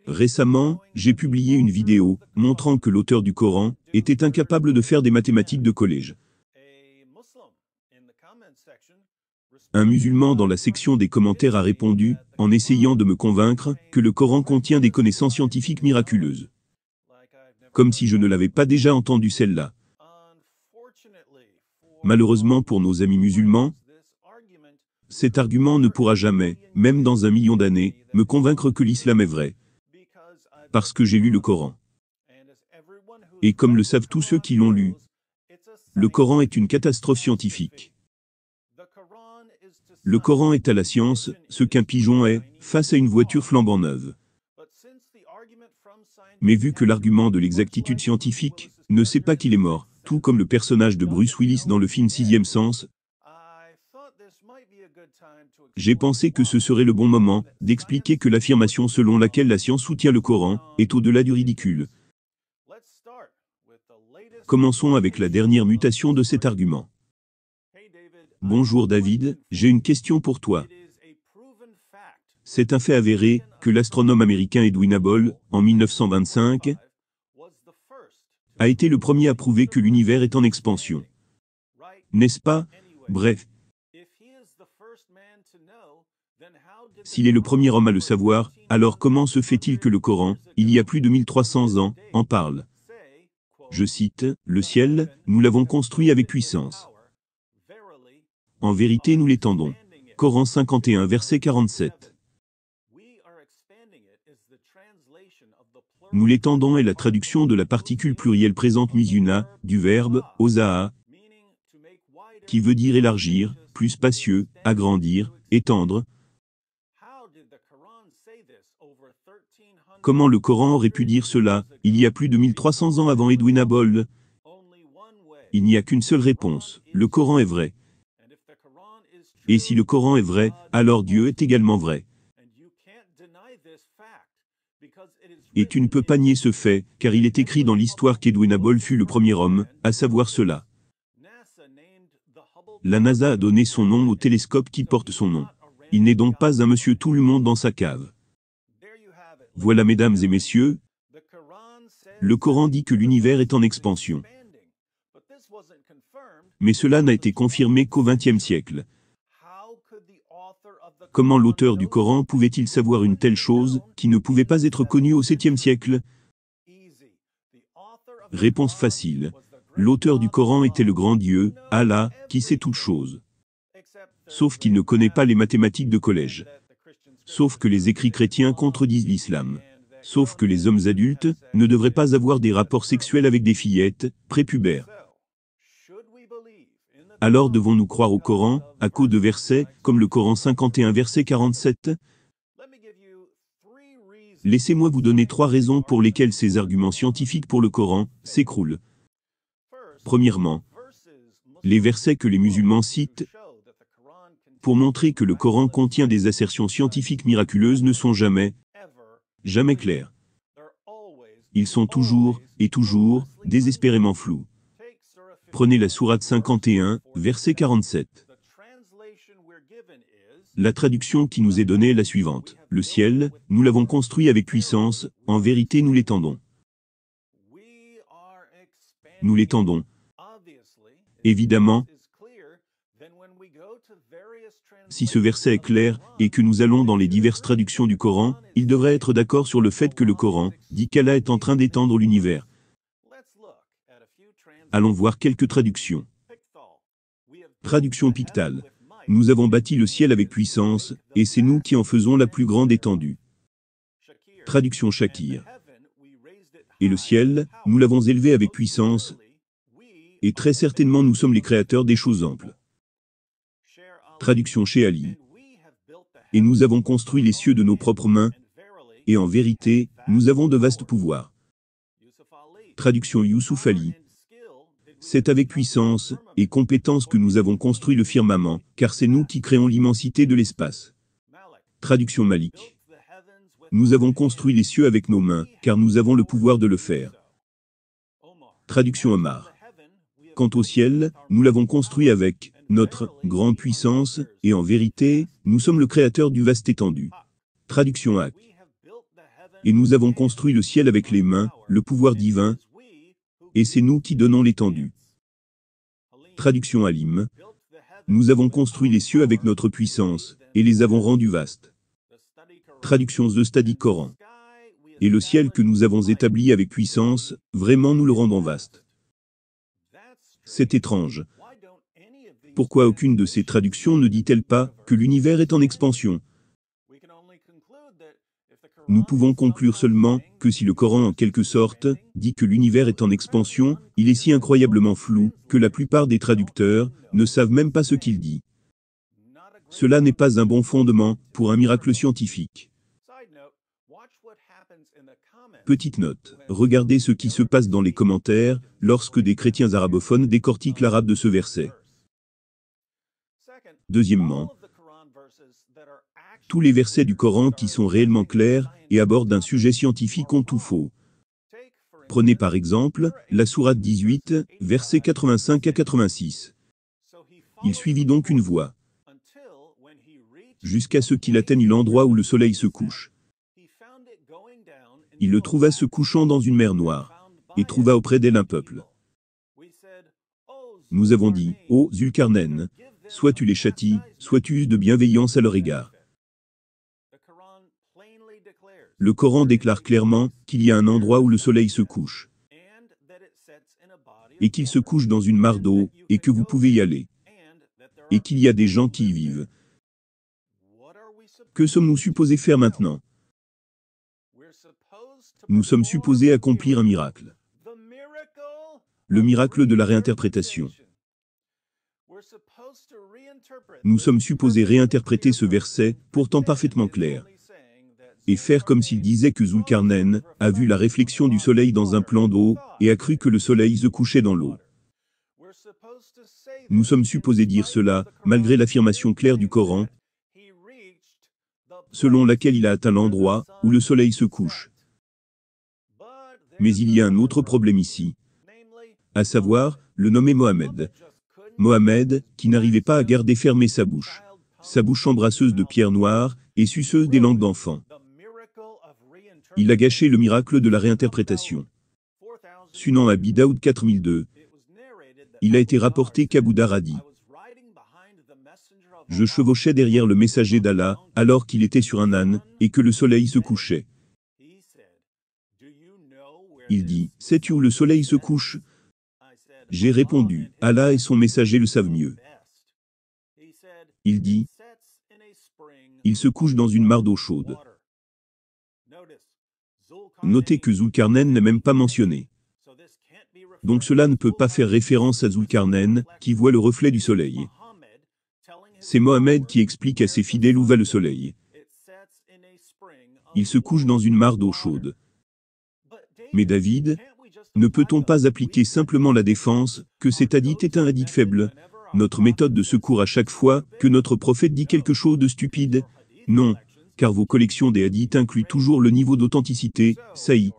Récemment, j'ai publié une vidéo montrant que l'auteur du Coran était incapable de faire des mathématiques de collège. Un musulman dans la section des commentaires a répondu, en essayant de me convaincre, que le Coran contient des connaissances scientifiques miraculeuses. Comme si je ne l'avais pas déjà entendu celle-là. Malheureusement pour nos amis musulmans, cet argument ne pourra jamais, même dans 1 million d'années, me convaincre que l'islam est vrai. Parce que j'ai lu le Coran. Et comme le savent tous ceux qui l'ont lu, le Coran est une catastrophe scientifique. Le Coran est à la science ce qu'un pigeon est face à une voiture flambant neuve. Mais vu que l'argument de l'exactitude scientifique ne sait pas qu'il est mort, tout comme le personnage de Bruce Willis dans le film Sixième Sens, j'ai pensé que ce serait le bon moment d'expliquer que l'affirmation selon laquelle la science soutient le Coran est au-delà du ridicule. Commençons avec la dernière mutation de cet argument. Bonjour David, j'ai une question pour toi. C'est un fait avéré que l'astronome américain Edwin Hubble, en 1925, a été le premier à prouver que l'univers est en expansion. N'est-ce pas? Bref. S'il est le premier homme à le savoir, alors comment se fait-il que le Coran, il y a plus de 1300 ans, en parle? Je cite, « Le ciel, nous l'avons construit avec puissance. En vérité nous l'étendons. » Coran 51 verset 47. Nous l'étendons est la traduction de la particule plurielle présente mizuna, du verbe « osaa », qui veut dire élargir, plus spacieux, agrandir, étendre. Comment le Coran aurait pu dire cela, il y a plus de 1300 ans avant Edwin Hubble? Il n'y a qu'une seule réponse, le Coran est vrai. Et si le Coran est vrai, alors Dieu est également vrai. Et tu ne peux pas nier ce fait, car il est écrit dans l'histoire qu'Edwin Hubble fut le premier homme à savoir cela. La NASA a donné son nom au télescope qui porte son nom. Il n'est donc pas un monsieur tout le monde dans sa cave. Voilà mesdames et messieurs, le Coran dit que l'univers est en expansion. Mais cela n'a été confirmé qu'au XXe siècle. Comment l'auteur du Coran pouvait-il savoir une telle chose, qui ne pouvait pas être connue au 7e siècle? Réponse facile. L'auteur du Coran était le grand Dieu, Allah, qui sait toutes choses. Sauf qu'il ne connaît pas les mathématiques de collège. Sauf que les écrits chrétiens contredisent l'islam. Sauf que les hommes adultes ne devraient pas avoir des rapports sexuels avec des fillettes, prépubères. Alors devons-nous croire au Coran, à cause de versets, comme le Coran 51 verset 47? Laissez-moi vous donner 3 raisons pour lesquelles ces arguments scientifiques pour le Coran s'écroulent. Premièrement, les versets que les musulmans citent pour montrer que le Coran contient des assertions scientifiques miraculeuses ne sont jamais clairs. Ils sont toujours, et toujours, désespérément flous. Prenez la sourate 51, verset 47. La traduction qui nous est donnée est la suivante. Le ciel, nous l'avons construit avec puissance, en vérité nous l'étendons. Nous l'étendons. Évidemment, si ce verset est clair, et que nous allons dans les diverses traductions du Coran, il devrait être d'accord sur le fait que le Coran dit qu'Allah est en train d'étendre l'univers. Allons voir quelques traductions. Traduction Pickthall. Nous avons bâti le ciel avec puissance, et c'est nous qui en faisons la plus grande étendue. Traduction Shakir. Et le ciel, nous l'avons élevé avec puissance, et très certainement nous sommes les créateurs des choses amples. Traduction chez Ali. Et nous avons construit les cieux de nos propres mains, et en vérité, nous avons de vastes pouvoirs. Traduction Youssouf Ali. C'est avec puissance et compétence que nous avons construit le firmament, car c'est nous qui créons l'immensité de l'espace. Traduction Malik. Nous avons construit les cieux avec nos mains, car nous avons le pouvoir de le faire. Traduction Omar. Quant au ciel, nous l'avons construit avec notre grande puissance, et en vérité, nous sommes le créateur du vaste étendu. Traduction Hak. Et nous avons construit le ciel avec les mains, le pouvoir divin, et c'est nous qui donnons l'étendue. Traduction Halim. Nous avons construit les cieux avec notre puissance, et les avons rendus vastes. Traduction The Study Coran. Et le ciel que nous avons établi avec puissance, vraiment nous le rendons vaste. C'est étrange. Pourquoi aucune de ces traductions ne dit-elle pas que l'univers est en expansion? Nous pouvons conclure seulement que si le Coran en quelque sorte dit que l'univers est en expansion, il est si incroyablement flou que la plupart des traducteurs ne savent même pas ce qu'il dit. Cela n'est pas un bon fondement pour un miracle scientifique. Petite note, regardez ce qui se passe dans les commentaires lorsque des chrétiens arabophones décortiquent l'arabe de ce verset. Deuxièmement, tous les versets du Coran qui sont réellement clairs et abordent un sujet scientifique ont tout faux. Prenez par exemple la sourate 18, versets 85 à 86. Il suivit donc une voie, jusqu'à ce qu'il atteigne l'endroit où le soleil se couche. Il le trouva se couchant dans une mer noire, et trouva auprès d'elle un peuple. Nous avons dit, ô Zulkarnain, soit tu les châties, soit tu uses de bienveillance à leur égard. Le Coran déclare clairement qu'il y a un endroit où le soleil se couche, et qu'il se couche dans une mare d'eau, et que vous pouvez y aller, et qu'il y a des gens qui y vivent. Que sommes-nous supposés faire maintenant? Nous sommes supposés accomplir un miracle. Le miracle de la réinterprétation. Nous sommes supposés réinterpréter ce verset, pourtant parfaitement clair, et faire comme s'il disait que Zulkarnain a vu la réflexion du soleil dans un plan d'eau, et a cru que le soleil se couchait dans l'eau. Nous sommes supposés dire cela, malgré l'affirmation claire du Coran, selon laquelle il a atteint l'endroit où le soleil se couche. Mais il y a un autre problème ici, à savoir, le nommé Mohammed. Mohammed, qui n'arrivait pas à garder fermée sa bouche embrasseuse de pierre noire, et suceuse des langues d'enfants. Il a gâché le miracle de la réinterprétation. Sunan Abi Daoud 4002. Il a été rapporté qu'Abu Dar a dit: je chevauchais derrière le messager d'Allah, alors qu'il était sur un âne, et que le soleil se couchait. Il dit, sais-tu où le soleil se couche? J'ai répondu, Allah et son messager le savent mieux. Il dit, il se couche dans une mare d'eau chaude. Notez que Zulkarnain n'est même pas mentionné. Donc cela ne peut pas faire référence à Zulkarnain, qui voit le reflet du soleil. C'est Mohammed qui explique à ses fidèles où va le soleil. Il se couche dans une mare d'eau chaude. Mais David, ne peut-on pas appliquer simplement la défense, que cet hadith est un hadith faible, notre méthode de secours à chaque fois que notre prophète dit quelque chose de stupide? Non, car vos collections des hadiths incluent toujours le niveau d'authenticité, sahi.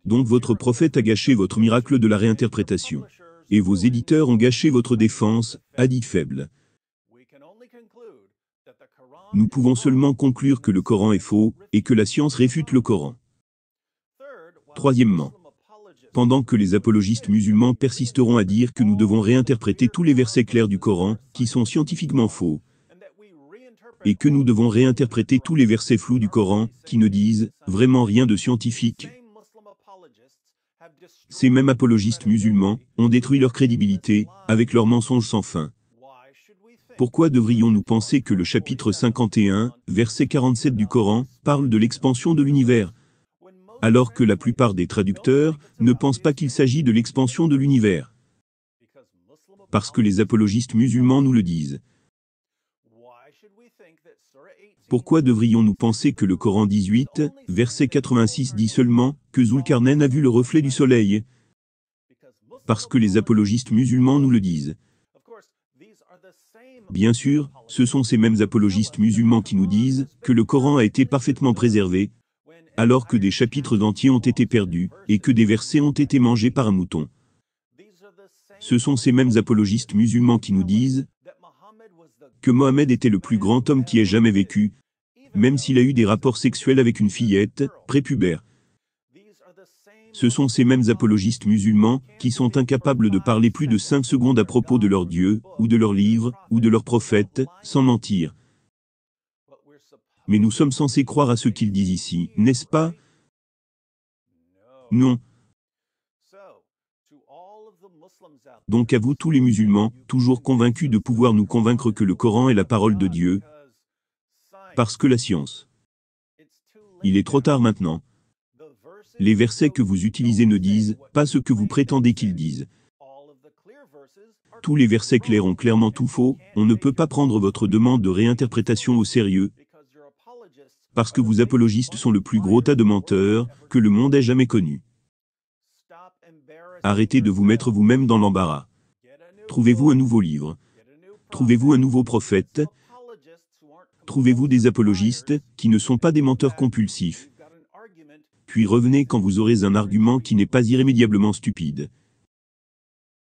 Donc votre prophète a gâché votre miracle de la réinterprétation. Et vos éditeurs ont gâché votre défense, hadith faible. Nous pouvons seulement conclure que le Coran est faux, et que la science réfute le Coran. Troisièmement, pendant que les apologistes musulmans persisteront à dire que nous devons réinterpréter tous les versets clairs du Coran, qui sont scientifiquement faux, et que nous devons réinterpréter tous les versets flous du Coran, qui ne disent vraiment rien de scientifique, ces mêmes apologistes musulmans ont détruit leur crédibilité, avec leurs mensonges sans fin. Pourquoi devrions-nous penser que le chapitre 51, verset 47 du Coran, parle de l'expansion de l'univers, alors que la plupart des traducteurs ne pensent pas qu'il s'agit de l'expansion de l'univers? Parce que les apologistes musulmans nous le disent. Pourquoi devrions-nous penser que le Coran 18, verset 86 dit seulement que Zulkarnain a vu le reflet du soleil? Parce que les apologistes musulmans nous le disent. Bien sûr, ce sont ces mêmes apologistes musulmans qui nous disent que le Coran a été parfaitement préservé, alors que des chapitres entiers ont été perdus, et que des versets ont été mangés par un mouton. Ce sont ces mêmes apologistes musulmans qui nous disent que Mohammed était le plus grand homme qui ait jamais vécu, même s'il a eu des rapports sexuels avec une fillette, prépubère. Ce sont ces mêmes apologistes musulmans qui sont incapables de parler plus de 5 secondes à propos de leur Dieu, ou de leur livre, ou de leur prophète, sans mentir. Mais nous sommes censés croire à ce qu'ils disent ici, n'est-ce pas? Non. Donc à vous tous les musulmans, toujours convaincus de pouvoir nous convaincre que le Coran est la parole de Dieu, parce que la science. Il est trop tard maintenant. Les versets que vous utilisez ne disent pas ce que vous prétendez qu'ils disent. Tous les versets clairs ont clairement tout faux, on ne peut pas prendre votre demande de réinterprétation au sérieux, parce que vos apologistes sont le plus gros tas de menteurs que le monde ait jamais connu. Arrêtez de vous mettre vous-même dans l'embarras. Trouvez-vous un nouveau livre. Trouvez-vous un nouveau prophète. Trouvez-vous des apologistes qui ne sont pas des menteurs compulsifs. Puis revenez quand vous aurez un argument qui n'est pas irrémédiablement stupide.